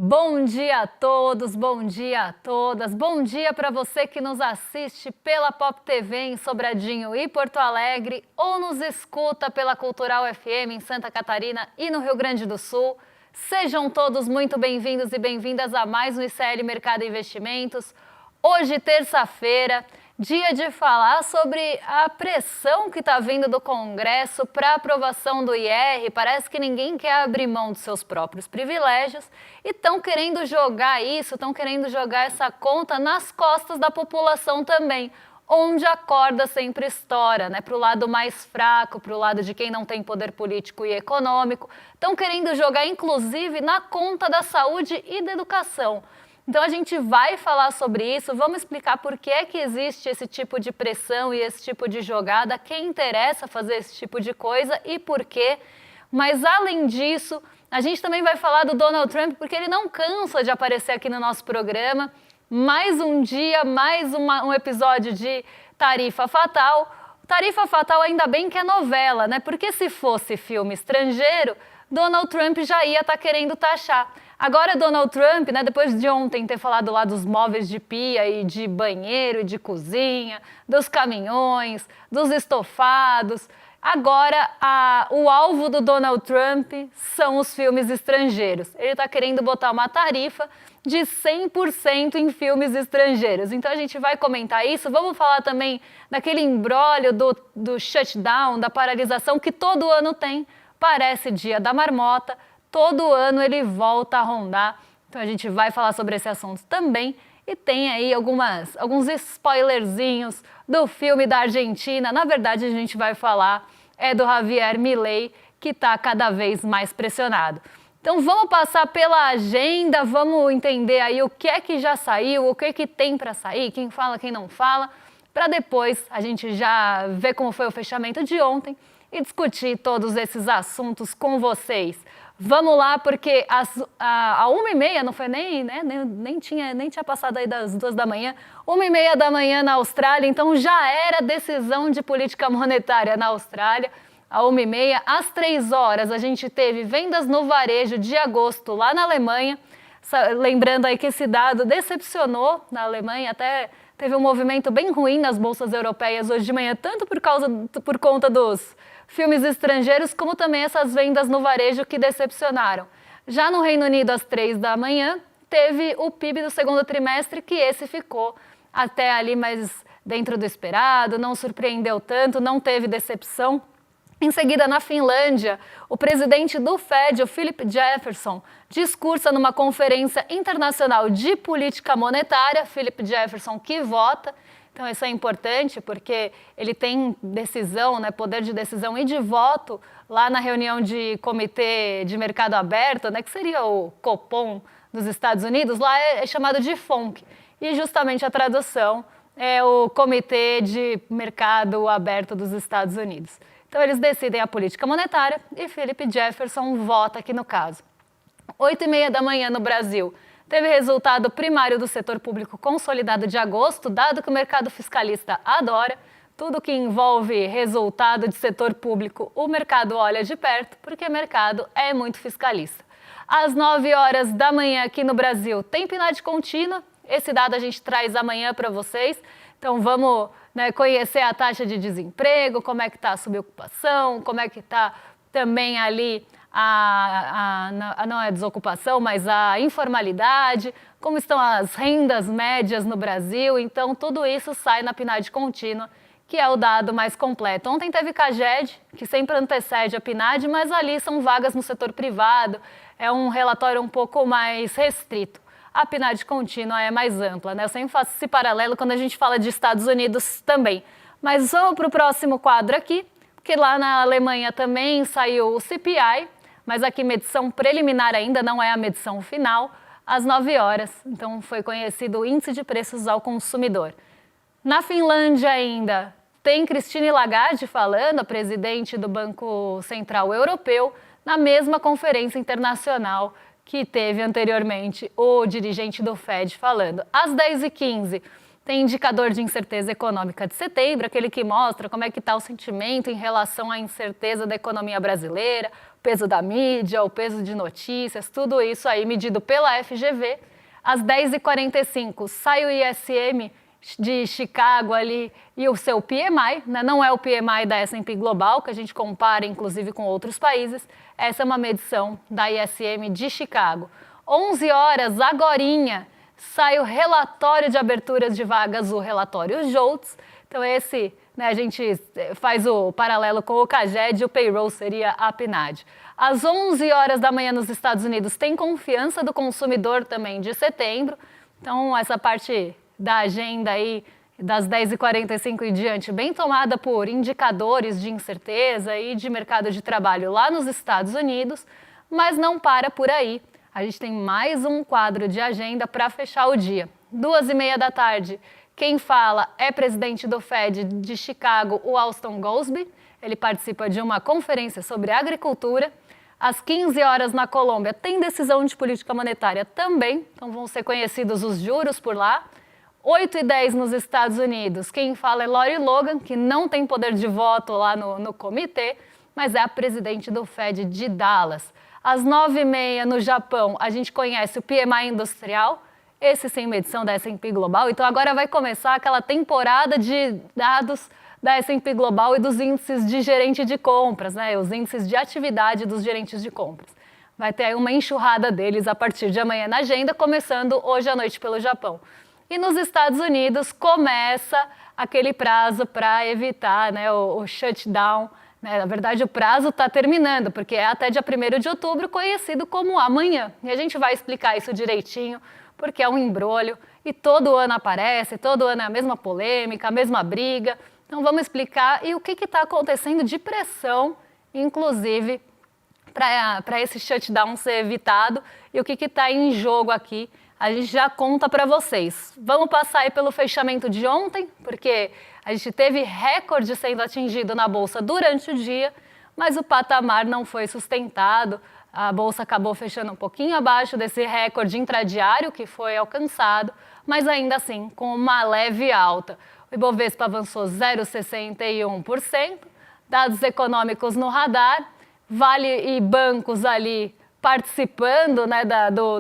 Bom dia a todos, bom dia a todas, bom dia para você que nos assiste pela Pop TV em Sobradinho e Porto Alegre ou nos escuta pela Cultural FM em Santa Catarina e no Rio Grande do Sul. Sejam todos muito bem-vindos e bem-vindas a mais um ICL Mercado e Investimentos. Hoje, terça-feira, dia de falar sobre a pressão que está vindo do Congresso para aprovação do IR. Parece que ninguém quer abrir mão dos seus próprios privilégios e estão querendo jogar isso, estão querendo jogar essa conta nas costas da população também, onde a corda sempre estoura, né? Para o lado mais fraco, para o lado de quem não tem poder político e econômico. Estão querendo jogar, inclusive, na conta da saúde e da educação. Então a gente vai falar sobre isso, vamos explicar por que é que existe esse tipo de pressão e esse tipo de jogada, quem interessa fazer esse tipo de coisa e por quê. Mas além disso, a gente também vai falar do Donald Trump, porque ele não cansa de aparecer aqui no nosso programa. Mais um dia, mais um episódio de Tarifa Fatal. Tarifa Fatal ainda bem que é novela, né? Porque se fosse filme estrangeiro, Donald Trump já ia estar querendo taxar. Agora Donald Trump, né, depois de ontem ter falado lá dos móveis de pia e de banheiro e de cozinha, dos caminhões, dos estofados, agora o alvo do Donald Trump são os filmes estrangeiros. Ele está querendo botar uma tarifa de 100% em filmes estrangeiros. Então a gente vai comentar isso, vamos falar também daquele imbróglio do shutdown, da paralisação que todo ano tem. Parece dia da marmota, todo ano ele volta a rondar, então a gente vai falar sobre esse assunto também. E tem aí alguns spoilerzinhos do filme da Argentina. Na verdade, a gente vai falar do Javier Milei, que está cada vez mais pressionado. Então vamos passar pela agenda, vamos entender aí o que é que já saiu, o que é que tem para sair, quem fala, quem não fala, para depois a gente já ver como foi o fechamento de ontem e discutir todos esses assuntos com vocês. Vamos lá, porque a 1h30, não foi nem tinha passado aí das 2 da manhã, 1h30 da manhã na Austrália, então já era decisão de política monetária na Austrália, a 1h30. Às 3 horas a gente teve vendas no varejo de agosto lá na Alemanha, lembrando aí que esse dado decepcionou na Alemanha, até teve um movimento bem ruim nas bolsas europeias hoje de manhã, tanto por conta dos filmes estrangeiros, como também essas vendas no varejo que decepcionaram. Já no Reino Unido, às 3 da manhã, teve o PIB do segundo trimestre, que esse ficou até ali mais dentro do esperado, não surpreendeu tanto, não teve decepção. Em seguida, na Finlândia, o presidente do Fed, o Philip Jefferson, discursa numa conferência internacional de política monetária, Philip Jefferson que vota. Então isso é importante porque ele tem decisão, né, poder de decisão e de voto lá na reunião de comitê de mercado aberto, né, que seria o Copom dos Estados Unidos, lá é chamado de FONC. E justamente a tradução é o Comitê de Mercado Aberto dos Estados Unidos. Então eles decidem a política monetária e Philip Jefferson vota aqui no caso. 8h30 da manhã no Brasil. Teve resultado primário do setor público consolidado de agosto, dado que o mercado fiscalista adora. Tudo que envolve resultado de setor público, o mercado olha de perto, porque o mercado é muito fiscalista. Às 9 horas da manhã aqui no Brasil tem PNAD contínua. Esse dado a gente traz amanhã para vocês. Então vamos, né, conhecer a taxa de desemprego, como é que está a subocupação, como é que está também ali não é desocupação, mas a informalidade, como estão as rendas médias no Brasil. Então, tudo isso sai na PNAD contínua, que é o dado mais completo. Ontem teve CAGED, que sempre antecede a PNAD, mas ali são vagas no setor privado, é um relatório um pouco mais restrito. A PNAD contínua é mais ampla, né? Eu sempre faço esse paralelo quando a gente fala de Estados Unidos também. Mas vamos para o próximo quadro aqui, porque lá na Alemanha também saiu o CPI, mas aqui medição preliminar ainda, não é a medição final, às 9 horas. Então foi conhecido o índice de preços ao consumidor. Na Finlândia ainda tem Christine Lagarde falando, a presidente do Banco Central Europeu, na mesma conferência internacional que teve anteriormente o dirigente do Fed falando. Às 10h15 tem indicador de incerteza econômica de setembro, aquele que mostra como é que está o sentimento em relação à incerteza da economia brasileira, peso da mídia, o peso de notícias, tudo isso aí medido pela FGV. Às 10h45 sai o ISM de Chicago ali e o seu PMI, né? Não é o PMI da S&P Global, que a gente compara inclusive com outros países, essa é uma medição da ISM de Chicago. 11 horas, agorinha, sai o relatório de aberturas de vagas, o relatório JOLTS. Então esse, né, a gente faz o paralelo com o CAGED, o payroll seria a PNAD. Às 11 horas da manhã nos Estados Unidos tem confiança do consumidor também de setembro. Então essa parte da agenda aí das 10h45 em diante, bem tomada por indicadores de incerteza e de mercado de trabalho lá nos Estados Unidos, mas não para por aí. A gente tem mais um quadro de agenda para fechar o dia. 2h30 da tarde, quem fala é presidente do Fed de Chicago, o Alston Goolsbee. Ele participa de uma conferência sobre agricultura. Às 15 horas na Colômbia tem decisão de política monetária também, então vão ser conhecidos os juros por lá. 8h10 nos Estados Unidos, quem fala é Lori Logan, que não tem poder de voto lá no comitê, mas é a presidente do Fed de Dallas. Às 9h30 no Japão, a gente conhece o PMI industrial, esse sem medição da S&P Global, então agora vai começar aquela temporada de dados da S&P Global e dos índices de gerente de compras, né? Os índices de atividade dos gerentes de compras. Vai ter aí uma enxurrada deles a partir de amanhã na agenda, começando hoje à noite pelo Japão. E nos Estados Unidos começa aquele prazo para evitar, né, o shutdown. Né? Na verdade, o prazo está terminando, porque é até dia 1º de outubro, conhecido como amanhã. E a gente vai explicar isso direitinho, porque é um embrolho e todo ano aparece, todo ano é a mesma polêmica, a mesma briga. Então vamos explicar e o que está acontecendo de pressão, inclusive, para esse shutdown ser evitado e o que está em jogo aqui. A gente já conta para vocês. Vamos passar aí pelo fechamento de ontem, porque a gente teve recorde sendo atingido na Bolsa durante o dia, mas o patamar não foi sustentado. A Bolsa acabou fechando um pouquinho abaixo desse recorde intradiário que foi alcançado, mas ainda assim com uma leve alta. O Ibovespa avançou 0,61%, dados econômicos no radar, Vale e bancos ali participando, né,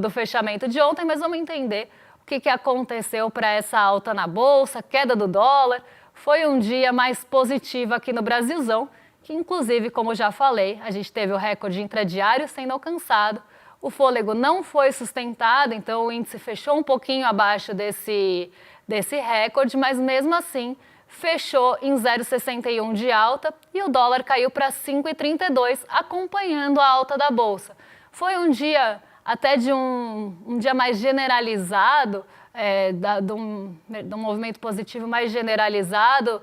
do fechamento de ontem, mas vamos entender o que aconteceu para essa alta na Bolsa, queda do dólar. Foi um dia mais positivo aqui no Brasilzão, que inclusive, como já falei, a gente teve o recorde intradiário sendo alcançado, o fôlego não foi sustentado, então o índice fechou um pouquinho abaixo desse recorde, mas mesmo assim fechou em 0,61 de alta e o dólar caiu para 5,32, acompanhando a alta da Bolsa. Foi um dia até de um dia mais generalizado, de um movimento positivo mais generalizado,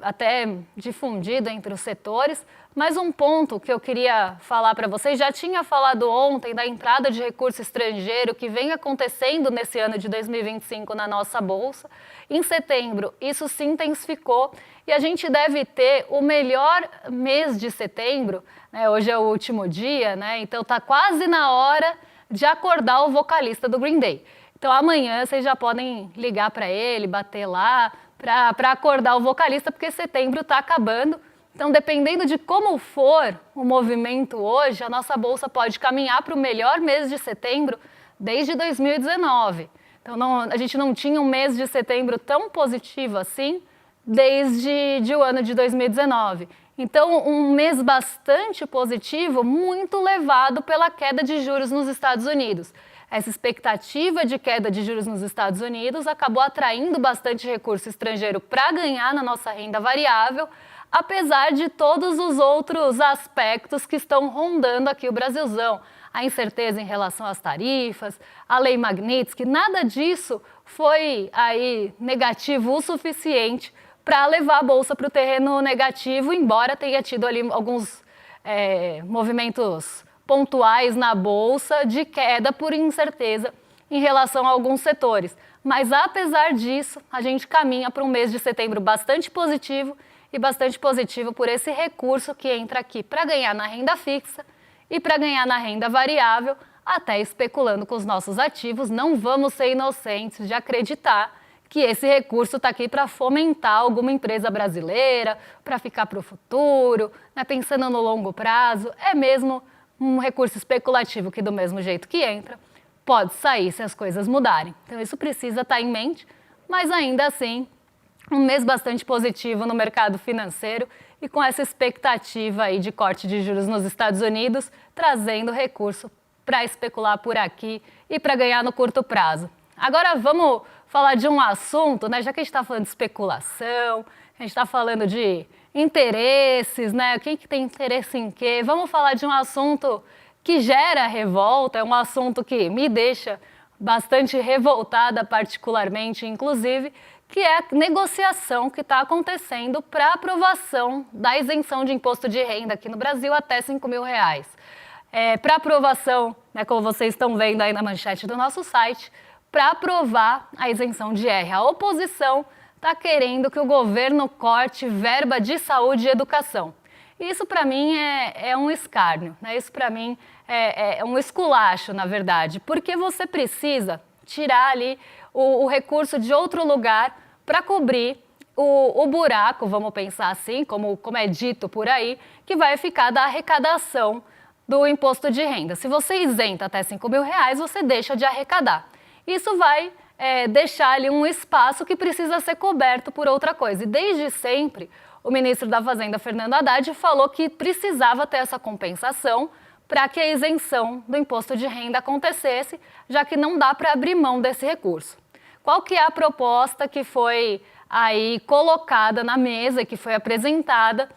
até difundido entre os setores. Mas um ponto que eu queria falar para vocês, já tinha falado ontem da entrada de recurso estrangeiro que vem acontecendo nesse ano de 2025 na nossa Bolsa. Em setembro, isso se intensificou e a gente deve ter o melhor mês de setembro, né? Hoje é o último dia, né? Então está quase na hora de acordar o vocalista do Green Day. Então amanhã vocês já podem ligar para ele, bater lá, para acordar o vocalista, porque setembro está acabando. Então, dependendo de como for o movimento hoje, a nossa Bolsa pode caminhar para o melhor mês de setembro desde 2019. Então, a gente não tinha um mês de setembro tão positivo assim desde o ano de 2019. Então, um mês bastante positivo, muito levado pela queda de juros nos Estados Unidos. Essa expectativa de queda de juros nos Estados Unidos acabou atraindo bastante recurso estrangeiro para ganhar na nossa renda variável, apesar de todos os outros aspectos que estão rondando aqui o Brasilzão. A incerteza em relação às tarifas, a lei Magnitsky, nada disso foi aí negativo o suficiente para levar a Bolsa para o terreno negativo, embora tenha tido ali alguns movimentos pontuais na Bolsa de queda por incerteza em relação a alguns setores. Mas apesar disso, a gente caminha para um mês de setembro bastante positivo e bastante positivo por esse recurso que entra aqui para ganhar na renda fixa e para ganhar na renda variável, até especulando com os nossos ativos. Não vamos ser inocentes de acreditar que esse recurso está aqui para fomentar alguma empresa brasileira, para ficar para o futuro, né, pensando no longo prazo. É mesmo um recurso especulativo que, do mesmo jeito que entra, pode sair se as coisas mudarem. Então isso precisa estar em mente, mas ainda assim, um mês bastante positivo no mercado financeiro e com essa expectativa aí de corte de juros nos Estados Unidos, trazendo recurso para especular por aqui e para ganhar no curto prazo. Agora vamos falar de um assunto, né? Já que a gente está falando de especulação, a gente está falando de interesses, né? Quem que tem interesse em quê? Vamos falar de um assunto que gera revolta, é um assunto que me deixa bastante revoltada particularmente, inclusive, que é a negociação que está acontecendo para aprovação da isenção de imposto de renda aqui no Brasil até R$5.000. Para aprovação, né, como vocês estão vendo aí na manchete do nosso site, para aprovar a isenção de R. A oposição está querendo que o governo corte verba de saúde e educação. Isso para mim é um escárnio, né? Isso para mim é um esculacho, na verdade, porque você precisa tirar ali o recurso de outro lugar para cobrir o buraco, vamos pensar assim, como é dito por aí, que vai ficar da arrecadação do imposto de renda. Se você isenta até R$5.000, você deixa de arrecadar. Isso vai deixar ali um espaço que precisa ser coberto por outra coisa. E desde sempre, o ministro da Fazenda, Fernando Haddad, falou que precisava ter essa compensação para que a isenção do imposto de renda acontecesse, já que não dá para abrir mão desse recurso. Qual que é a proposta que foi aí colocada na mesa, que foi apresentada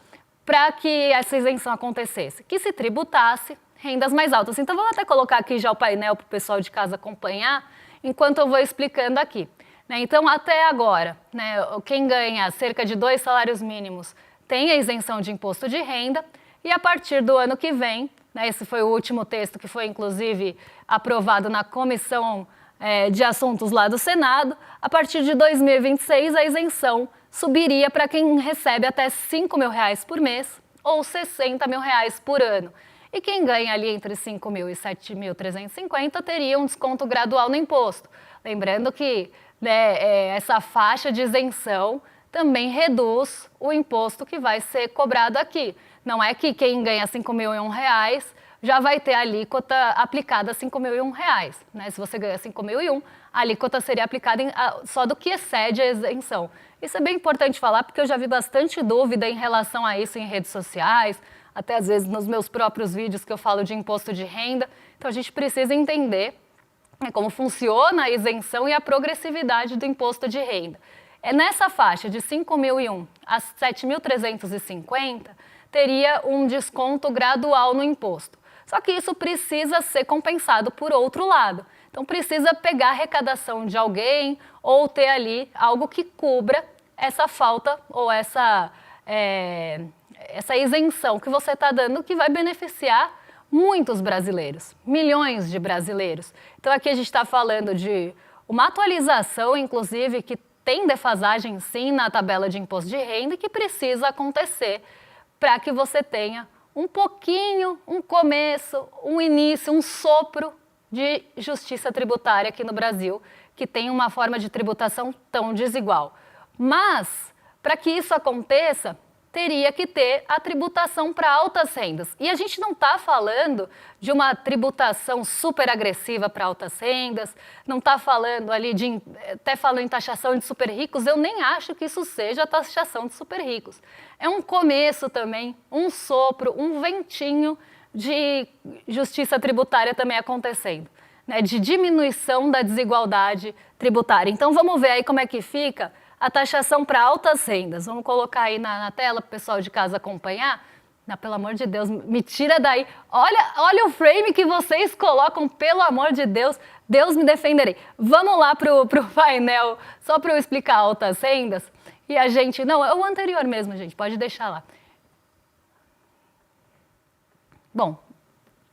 para que essa isenção acontecesse? Que se tributasse rendas mais altas. Então, vamos até colocar aqui já o painel para o pessoal de casa acompanhar, enquanto eu vou explicando aqui. Então, até agora, né, quem ganha cerca de 2 salários mínimos tem a isenção de imposto de renda e a partir do ano que vem, né, esse foi o último texto que foi inclusive aprovado na Comissão de Assuntos lá do Senado, a partir de 2026 a isenção subiria para quem recebe até R$5.000 por mês ou R$60.000 por ano. E quem ganha ali entre R$5.000 e R$7.350 teria um desconto gradual no imposto. Lembrando que essa faixa de isenção também reduz o imposto que vai ser cobrado aqui. Não é que quem ganha R$5.001 já vai ter a alíquota aplicada a R$5.001, né? Se você ganha R$5.001, a alíquota seria aplicada só do que excede a isenção. Isso é bem importante falar, porque eu já vi bastante dúvida em relação a isso em redes sociais, até às vezes nos meus próprios vídeos que eu falo de imposto de renda. Então a gente precisa entender como funciona a isenção e a progressividade do imposto de renda. Nessa faixa de R$5.001 a R$7.350, teria um desconto gradual no imposto. Só que isso precisa ser compensado por outro lado. Então precisa pegar a arrecadação de alguém ou ter ali algo que cubra essa falta ou essa isenção que você está dando, que vai beneficiar muitos brasileiros, milhões de brasileiros. Então aqui a gente está falando de uma atualização, inclusive, que tem defasagem sim na tabela de imposto de renda e que precisa acontecer para que você tenha um pouquinho, um começo, um início, um sopro de justiça tributária aqui no Brasil, que tem uma forma de tributação tão desigual. Mas, para que isso aconteça, teria que ter a tributação para altas rendas. E a gente não está falando de uma tributação super agressiva para altas rendas, não está falando ali até falando em taxação de super ricos, eu nem acho que isso seja a taxação de super ricos. É um começo também, um sopro, um ventinho de justiça tributária também acontecendo, né, de diminuição da desigualdade tributária. Então vamos ver aí como é que fica a taxação para altas rendas. Vamos colocar aí na tela para o pessoal de casa acompanhar. Não, pelo amor de Deus, me tira daí. Olha o frame que vocês colocam, pelo amor de Deus. Deus me defenderei. Vamos lá para o painel, só para eu explicar altas rendas. E a gente... Não, é o anterior mesmo, gente. Pode deixar lá. Bom,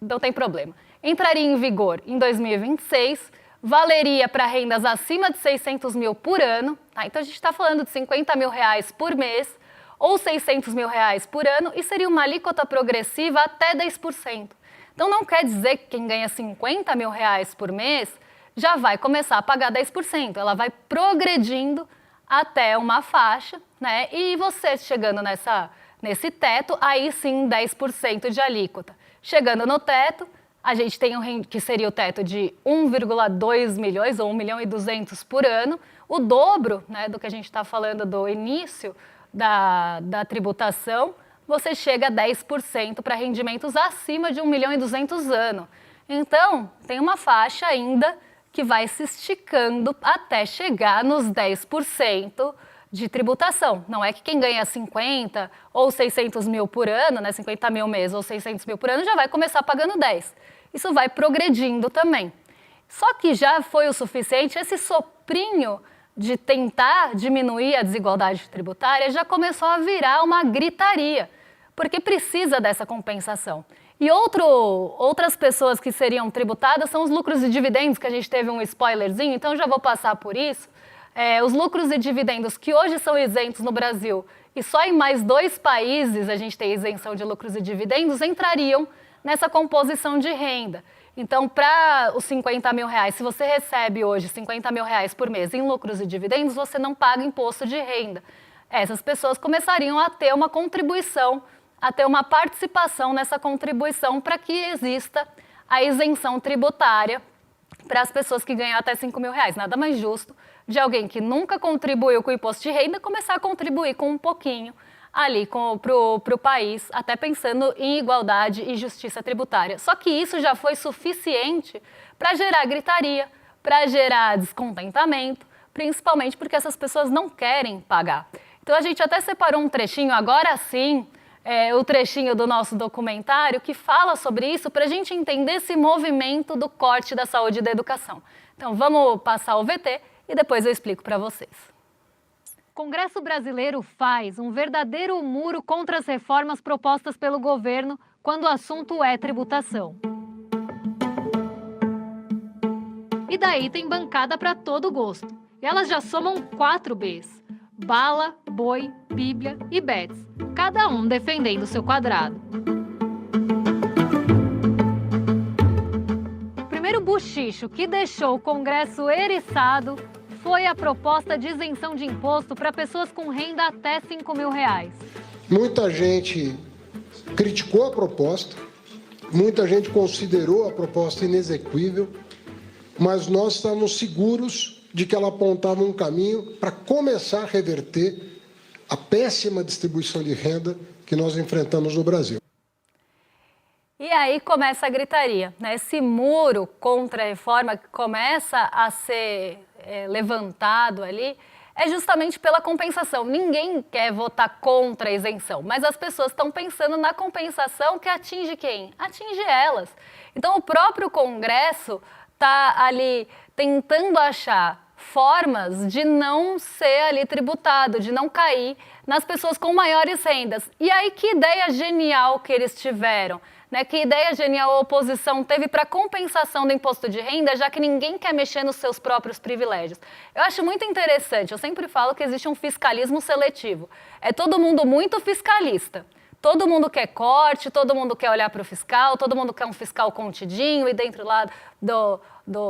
não tem problema. Entraria em vigor em 2026... Valeria para rendas acima de 600 mil por ano, tá? Então a gente está falando de R$50.000 por mês ou R$600.000 por ano e seria uma alíquota progressiva até 10%. Então não quer dizer que quem ganha R$50.000 por mês já vai começar a pagar 10%. Ela vai progredindo até uma faixa, né? E você chegando nesse teto, aí sim 10% de alíquota. Chegando no teto, a gente tem que seria o teto de 1,2 milhões ou 1 milhão e 200 por ano, o dobro, né, do que a gente está falando do início da tributação, você chega a 10% para rendimentos acima de 1 milhão e 200 ano. Então, tem uma faixa ainda que vai se esticando até chegar nos 10% de tributação. Não é que quem ganha 50 ou 600 mil por ano, né, 50 mil mês ou 600 mil por ano, já vai começar pagando 10. Isso vai progredindo também. Só que já foi o suficiente, esse soprinho de tentar diminuir a desigualdade tributária já começou a virar uma gritaria, porque precisa dessa compensação. E outras pessoas que seriam tributadas são os lucros e dividendos, que a gente teve um spoilerzinho, então já vou passar por isso. Os lucros e dividendos que hoje são isentos no Brasil e só em mais 2 países a gente tem isenção de lucros e dividendos, entrariam nessa composição de renda. Então, para os 50 mil reais, se você recebe hoje 50 mil reais por mês em lucros e dividendos, você não paga imposto de renda. Essas pessoas começariam a ter uma contribuição, a ter uma participação nessa contribuição para que exista a isenção tributária para as pessoas que ganham até 5 mil reais. Nada mais justo de alguém que nunca contribuiu com o imposto de renda começar a contribuir com um pouquinho ali para o país, até pensando em igualdade e justiça tributária. Só que isso já foi suficiente para gerar gritaria, para gerar descontentamento, principalmente porque essas pessoas não querem pagar. Então a gente até separou um trechinho, agora sim, o trechinho do nosso documentário que fala sobre isso para a gente entender esse movimento do corte da saúde e da educação. Então vamos passar o VT e depois eu explico para vocês. O Congresso brasileiro faz um verdadeiro muro contra as reformas propostas pelo governo quando o assunto é tributação. E daí tem bancada para todo gosto. E elas já somam 4 Bs: bala, boi, bíblia e bets, cada um defendendo o seu quadrado. O primeiro buchicho que deixou o Congresso eriçado foi a proposta de isenção de imposto para pessoas com renda até 5 mil reais. Muita gente criticou a proposta, muita gente considerou a proposta inexequível, mas nós estamos seguros de que ela apontava um caminho para começar a reverter a péssima distribuição de renda que nós enfrentamos no Brasil. E aí começa a gritaria, né? Esse muro contra a reforma que começa a ser levantado ali é justamente pela compensação. Ninguém quer votar contra a isenção, mas as pessoas estão pensando na compensação que atinge quem? Atinge elas. Então o próprio Congresso está ali tentando achar formas de não ser ali tributado, de não cair nas pessoas com maiores rendas. E aí que ideia genial que eles tiveram, né? Que ideia genial a oposição teve para compensação do imposto de renda, já que ninguém quer mexer nos seus próprios privilégios. Eu acho muito interessante, eu sempre falo que existe um fiscalismo seletivo. É todo mundo muito fiscalista. Todo mundo quer corte, todo mundo quer olhar para o fiscal, todo mundo quer um fiscal contidinho e dentro lá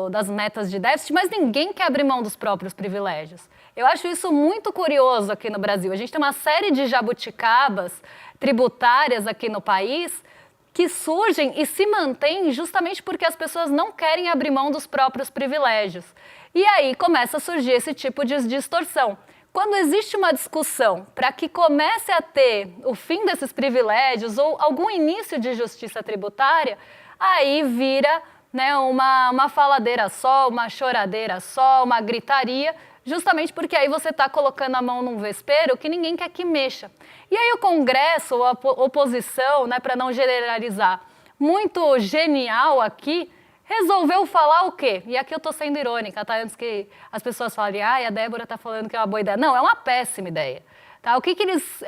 das metas de déficit, mas ninguém quer abrir mão dos próprios privilégios. Eu acho isso muito curioso aqui no Brasil. A gente tem uma série de jabuticabas tributárias aqui no país que surgem e se mantêm justamente porque as pessoas não querem abrir mão dos próprios privilégios. E aí começa a surgir esse tipo de distorção. Quando existe uma discussão para que comece a ter o fim desses privilégios ou algum início de justiça tributária, aí vira, né, uma faladeira só, uma choradeira só, uma gritaria, justamente porque aí você está colocando a mão num vespeiro que ninguém quer que mexa. E aí o Congresso, a oposição, né, para não generalizar, muito genial aqui, resolveu falar o quê? E aqui eu estou sendo irônica, tá? Antes que as pessoas falem, a Débora está falando que é uma boa ideia. Não, é uma péssima ideia. Tá? O que eles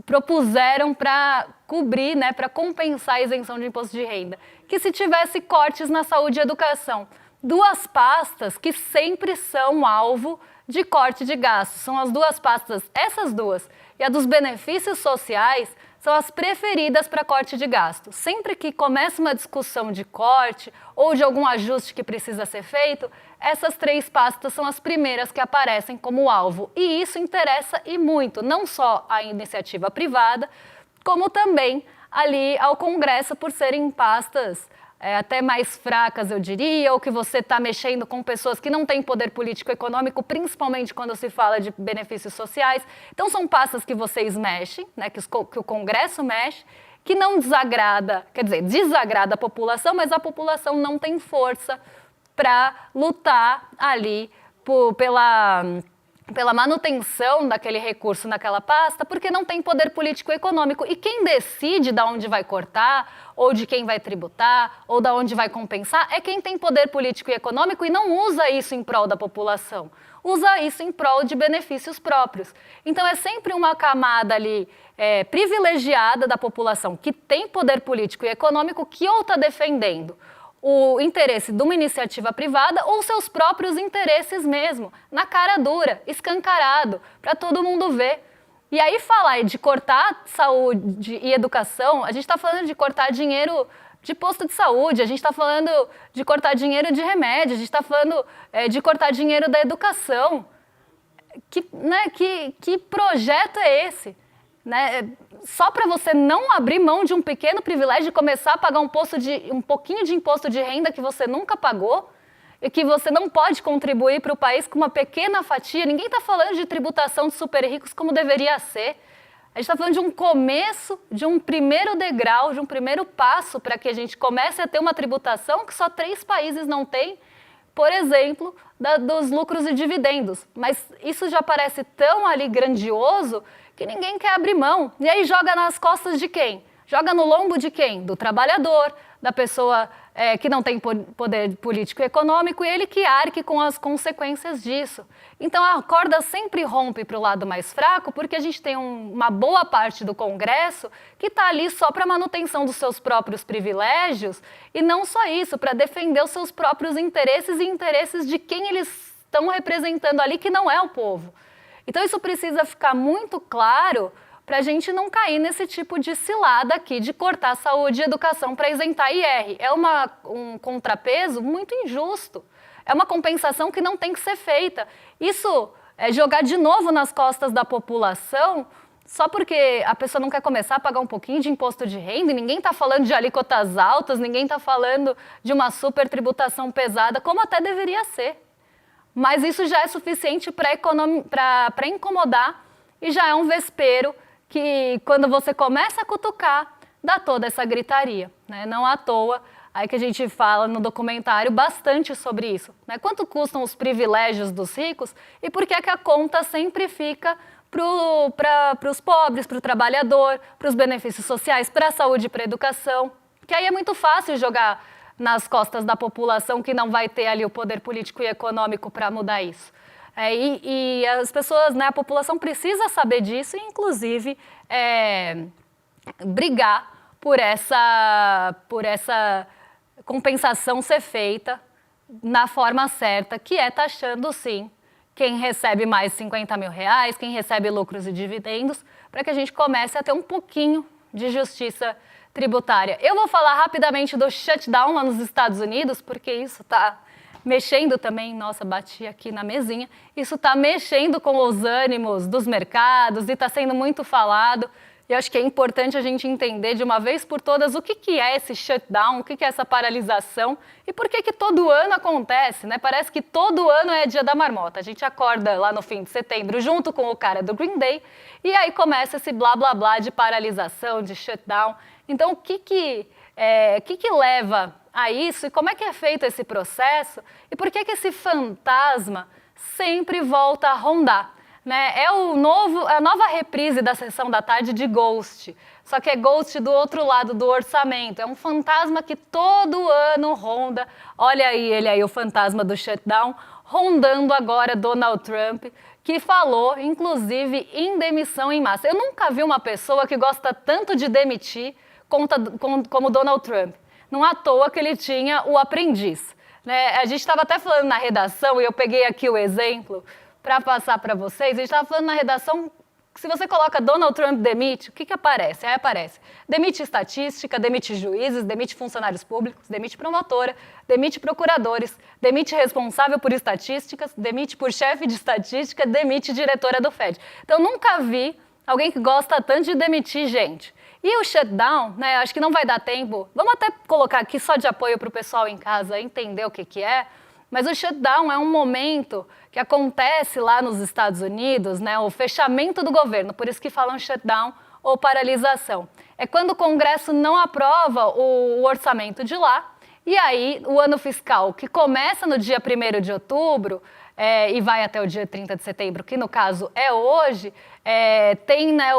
propuseram para cobrir, né, para compensar a isenção de imposto de renda? Que se tivesse cortes na saúde e educação. 2 pastas que sempre são alvo de corte de gastos. São as 2 pastas, essas 2. e a dos benefícios sociais são as preferidas para corte de gasto. Sempre que começa uma discussão de corte ou de algum ajuste que precisa ser feito, essas 3 pastas são as primeiras que aparecem como alvo. E isso interessa e muito, não só à iniciativa privada, como também ali ao Congresso, por serem pastas até mais fracas, eu diria, ou que você está mexendo com pessoas que não têm poder político-econômico, principalmente quando se fala de benefícios sociais. Então, são pastas que vocês mexem, né, que o Congresso mexe, que não desagrada, quer dizer, desagrada a população, mas a população não tem força para lutar ali pela manutenção daquele recurso naquela pasta, porque não tem poder político e econômico. E quem decide de onde vai cortar, ou de quem vai tributar, ou de onde vai compensar, é quem tem poder político e econômico e não usa isso em prol da população. Usa isso em prol de benefícios próprios. Então, é sempre uma camada ali privilegiada da população que tem poder político e econômico que ou está defendendo o interesse de uma iniciativa privada ou seus próprios interesses mesmo, na cara dura, escancarado, para todo mundo ver. E aí falar de cortar saúde e educação, a gente está falando de cortar dinheiro de posto de saúde, a gente está falando de cortar dinheiro de remédio, a gente está falando de cortar dinheiro da educação. Que projeto é esse? Né? Só para você não abrir mão de um pequeno privilégio de começar a pagar um pouquinho de imposto de renda que você nunca pagou e que você não pode contribuir para o país com uma pequena fatia. Ninguém está falando de tributação de super ricos como deveria ser. A gente está falando de um começo, de um primeiro degrau, de um primeiro passo para que a gente comece a ter uma tributação que só 3 países não têm, por exemplo, dos lucros e dividendos. Mas isso já parece tão ali grandioso que ninguém quer abrir mão. E aí joga nas costas de quem? Joga no lombo de quem? Do trabalhador, da pessoa que não tem poder político e econômico, e ele que arque com as consequências disso. Então a corda sempre rompe para o lado mais fraco, porque a gente tem uma boa parte do Congresso que está ali só para manutenção dos seus próprios privilégios, e não só isso, para defender os seus próprios interesses e interesses de quem eles estão representando ali, que não é o povo. Então isso precisa ficar muito claro para a gente não cair nesse tipo de cilada aqui de cortar saúde e educação para isentar IR. É um contrapeso muito injusto. É uma compensação que não tem que ser feita. Isso é jogar de novo nas costas da população só porque a pessoa não quer começar a pagar um pouquinho de imposto de renda, e ninguém está falando de alíquotas altas, ninguém está falando de uma super tributação pesada, como até deveria ser. Mas isso já é suficiente para incomodar e já é um vespeiro que, quando você começa a cutucar, dá toda essa gritaria, né? Não à toa, aí que a gente fala no documentário bastante sobre isso, né? Quanto custam os privilégios dos ricos e por que é que a conta sempre fica para os pobres, para o trabalhador, para os benefícios sociais, para a saúde e para a educação, que aí é muito fácil jogar nas costas da população que não vai ter ali o poder político e econômico para mudar isso. E as pessoas, né, a população precisa saber disso e, inclusive, brigar por essa compensação ser feita na forma certa, que é taxando, sim, quem recebe mais de 50 mil reais, quem recebe lucros e dividendos, para que a gente comece a ter um pouquinho de justiça tributária. Eu vou falar rapidamente do shutdown lá nos Estados Unidos, porque isso está mexendo também, nossa, bati aqui na mesinha, isso está mexendo com os ânimos dos mercados e está sendo muito falado. E eu acho que é importante a gente entender de uma vez por todas o que é esse shutdown, o que é essa paralisação e por que todo ano acontece, né? Parece que todo ano é dia da marmota. A gente acorda lá no fim de setembro junto com o cara do Green Day e aí começa esse blá blá blá de paralisação, de shutdown. Então, o que leva a isso e como é que é feito esse processo e por que esse fantasma sempre volta a rondar? Né? É a nova reprise da sessão da tarde de Ghost, só que é Ghost do outro lado do orçamento. É um fantasma que todo ano ronda. Olha aí ele aí, o fantasma do shutdown, rondando agora Donald Trump, que falou, inclusive, em demissão em massa. Eu nunca vi uma pessoa que gosta tanto de demitir como Donald Trump. Não à toa que ele tinha o aprendiz. Né? A gente estava até falando na redação, e eu peguei aqui o exemplo para passar para vocês. A gente estava falando na redação se você coloca Donald Trump demite, o que aparece? Aí aparece demite estatística, demite juízes, demite funcionários públicos, demite promotora, demite procuradores, demite responsável por estatísticas, demite por chefe de estatística, demite diretora do FED. Então, nunca vi alguém que gosta tanto de demitir gente. E o shutdown, né, acho que não vai dar tempo, vamos até colocar aqui só de apoio para o pessoal em casa entender o que é, mas o shutdown é um momento que acontece lá nos Estados Unidos, né, o fechamento do governo, por isso que falam shutdown ou paralisação. É quando o Congresso não aprova o orçamento de lá, e aí o ano fiscal, que começa no dia 1º de outubro e vai até o dia 30 de setembro, que no caso é hoje, tem, né,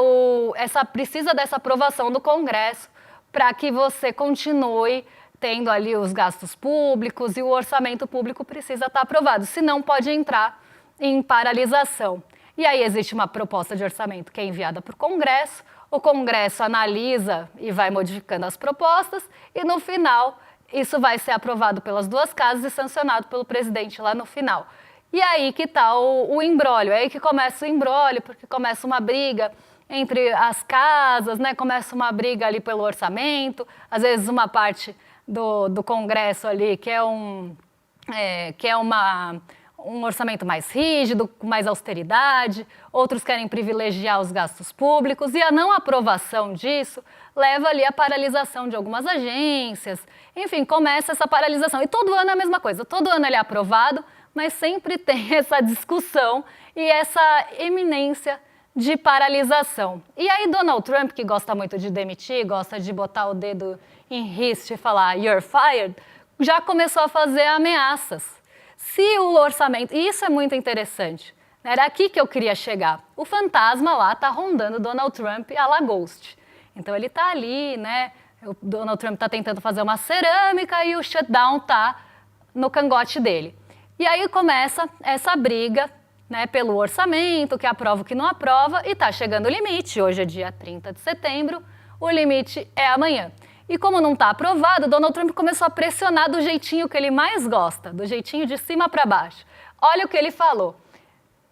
precisa dessa aprovação do Congresso para que você continue tendo ali os gastos públicos e o orçamento público precisa estar aprovado, senão pode entrar em paralisação. E aí existe uma proposta de orçamento que é enviada para o Congresso analisa e vai modificando as propostas e no final isso vai ser aprovado pelas duas casas e sancionado pelo presidente lá no final. E aí que está o imbróglio, é aí que começa o imbróglio, porque começa uma briga entre as casas, né? Começa uma briga ali pelo orçamento, às vezes uma parte do Congresso ali, que é um orçamento mais rígido, com mais austeridade, outros querem privilegiar os gastos públicos, e a não aprovação disso leva ali à paralisação de algumas agências, enfim, começa essa paralisação. E todo ano é a mesma coisa, todo ano ele é aprovado, mas sempre tem essa discussão e essa eminência de paralisação. E aí Donald Trump, que gosta muito de demitir, gosta de botar o dedo em riste e falar "you're fired", já começou a fazer ameaças. Se o orçamento... E isso é muito interessante. Era aqui que eu queria chegar. O fantasma lá está rondando Donald Trump à la Ghost. Então ele está ali, né? O Donald Trump está tentando fazer uma cerâmica e o shutdown está no cangote dele. E aí começa essa briga, né, pelo orçamento, que aprova o que não aprova, e está chegando o limite. Hoje é dia 30 de setembro, o limite é amanhã. E como não está aprovado, Donald Trump começou a pressionar do jeitinho que ele mais gosta, do jeitinho de cima para baixo. Olha o que ele falou.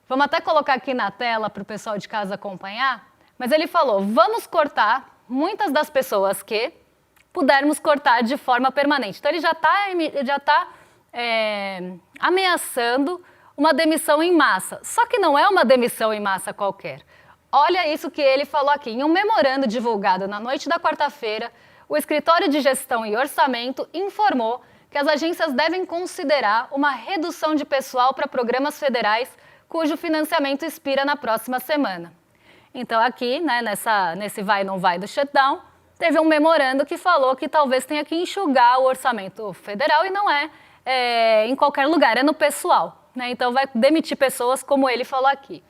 Vamos até colocar aqui na tela para o pessoal de casa acompanhar, mas ele falou, vamos cortar muitas das pessoas que pudermos cortar de forma permanente. Então ele já está ameaçando uma demissão em massa. Só que não é uma demissão em massa qualquer. Olha isso que ele falou aqui. Em um memorando divulgado na noite da quarta-feira, o Escritório de Gestão e Orçamento informou que as agências devem considerar uma redução de pessoal para programas federais cujo financiamento expira na próxima semana. Então aqui, né, nesse vai não vai do shutdown, teve um memorando que falou que talvez tenha que enxugar o orçamento federal e não é em qualquer lugar, é no pessoal. Né? Então vai demitir pessoas como ele falou aqui.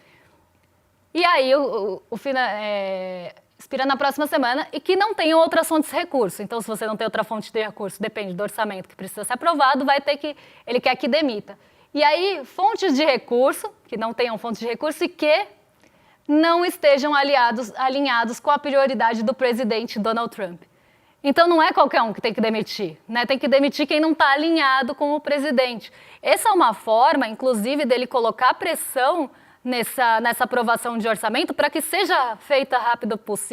E aí expira na próxima semana e que não tenham outras fontes de recurso. Então, se você não tem outra fonte de recurso, depende do orçamento que precisa ser aprovado, ele quer que demita. E aí, fontes de recurso, que não tenham fontes de recurso e que não estejam alinhados com a prioridade do presidente Donald Trump. Então, não é qualquer um que tem que demitir, né? Tem que demitir quem não está alinhado com o presidente. Essa é uma forma, inclusive, dele colocar pressão nessa aprovação de orçamento para que seja feita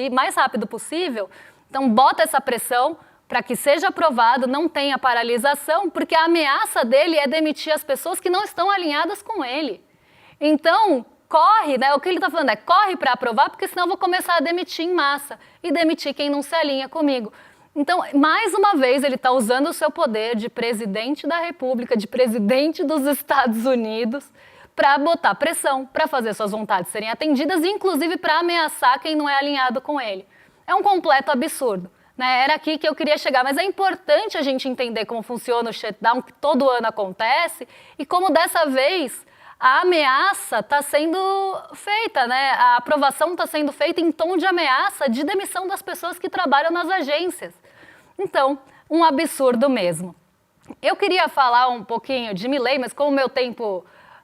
mais rápido possível. Então, bota essa pressão para que seja aprovado, não tenha paralisação, porque a ameaça dele é demitir as pessoas que não estão alinhadas com ele. Então, corre, né? O que ele está falando é corre para aprovar, porque senão eu vou começar a demitir em massa e demitir quem não se alinha comigo. Então, mais uma vez, ele está usando o seu poder de presidente da República, de presidente dos Estados Unidos, para botar pressão, para fazer suas vontades serem atendidas e, inclusive, para ameaçar quem não é alinhado com ele. É um completo absurdo. Né? Era aqui que eu queria chegar, mas é importante a gente entender como funciona o shutdown, que todo ano acontece, e como dessa vez a ameaça está sendo feita, né? A aprovação está sendo feita em tom de ameaça de demissão das pessoas que trabalham nas agências. Então, um absurdo mesmo. Eu queria falar um pouquinho de Milei, mas como o meu tempo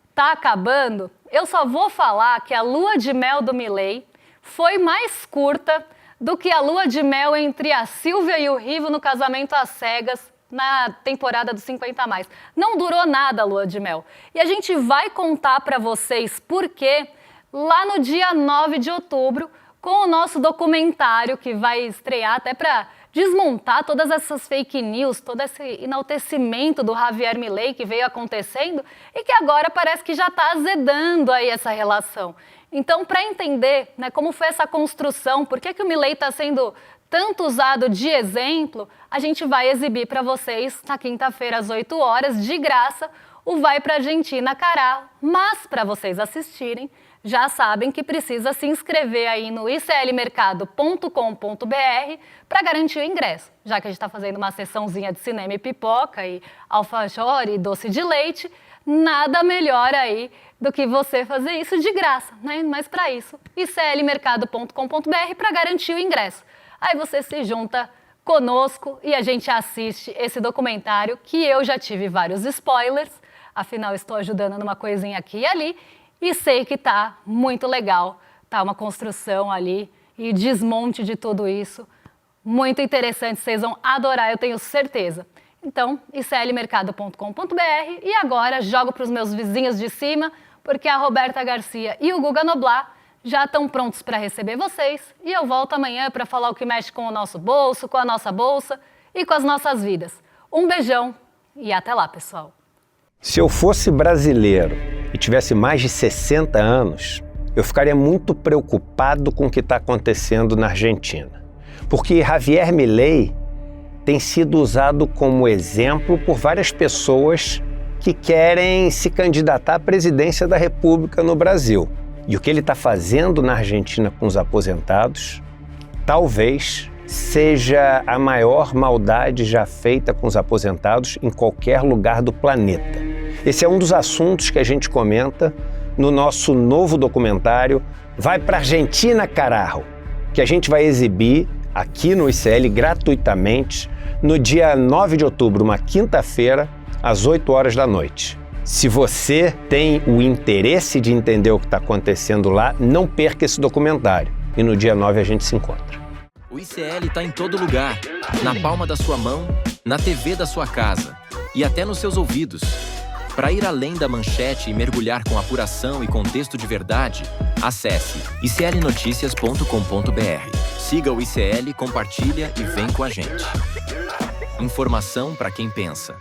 está acabando, eu só vou falar que a lua de mel do Milei foi mais curta do que a lua de mel entre a Silvia e o Rivo no Casamento às Cegas, na temporada dos 50 a mais. Não durou nada a lua de mel. E a gente vai contar para vocês por quê lá no dia 9 de outubro, com o nosso documentário que vai estrear até para desmontar todas essas fake news, todo esse enaltecimento do Javier Milei que veio acontecendo e que agora parece que já está azedando aí essa relação. Então, para entender, né, como foi essa construção, por que o Milei está sendo tanto usado de exemplo, a gente vai exibir para vocês na quinta-feira às 8 horas, de graça, o Vai Pra Argentina Carajo. Mas, para vocês assistirem, já sabem que precisa se inscrever aí no iclmercado.com.br para garantir o ingresso, já que a gente está fazendo uma sessãozinha de cinema e pipoca e alfajor e doce de leite, nada melhor aí do que você fazer isso de graça, né? Mas para isso, iclmercado.com.br para garantir o ingresso. Aí você se junta conosco e a gente assiste esse documentário que eu já tive vários spoilers, afinal estou ajudando numa coisinha aqui e ali, e sei que tá muito legal, tá uma construção ali e desmonte de tudo isso, muito interessante, vocês vão adorar, eu tenho certeza. Então, iclmercado.com.br e agora jogo para os meus vizinhos de cima, porque a Roberta Garcia e o Guga Noblat já estão prontos para receber vocês e eu volto amanhã para falar o que mexe com o nosso bolso, com a nossa bolsa e com as nossas vidas. Um beijão e até lá, pessoal. Se eu fosse brasileiro e tivesse mais de 60 anos, eu ficaria muito preocupado com o que está acontecendo na Argentina. Porque Javier Milei tem sido usado como exemplo por várias pessoas que querem se candidatar à presidência da República no Brasil. E o que ele está fazendo na Argentina com os aposentados, talvez seja a maior maldade já feita com os aposentados em qualquer lugar do planeta. Esse é um dos assuntos que a gente comenta no nosso novo documentário Vai Pra Argentina Carajo, que a gente vai exibir aqui no ICL gratuitamente no dia 9 de outubro, uma quinta-feira, às 8 horas da noite. Se você tem o interesse de entender o que está acontecendo lá, não perca esse documentário. E no dia 9 a gente se encontra. O ICL está em todo lugar, na palma da sua mão, na TV da sua casa e até nos seus ouvidos. Para ir além da manchete e mergulhar com apuração e contexto de verdade, acesse iclnoticias.com.br. Siga o ICL, compartilha e vem com a gente. Informação para quem pensa.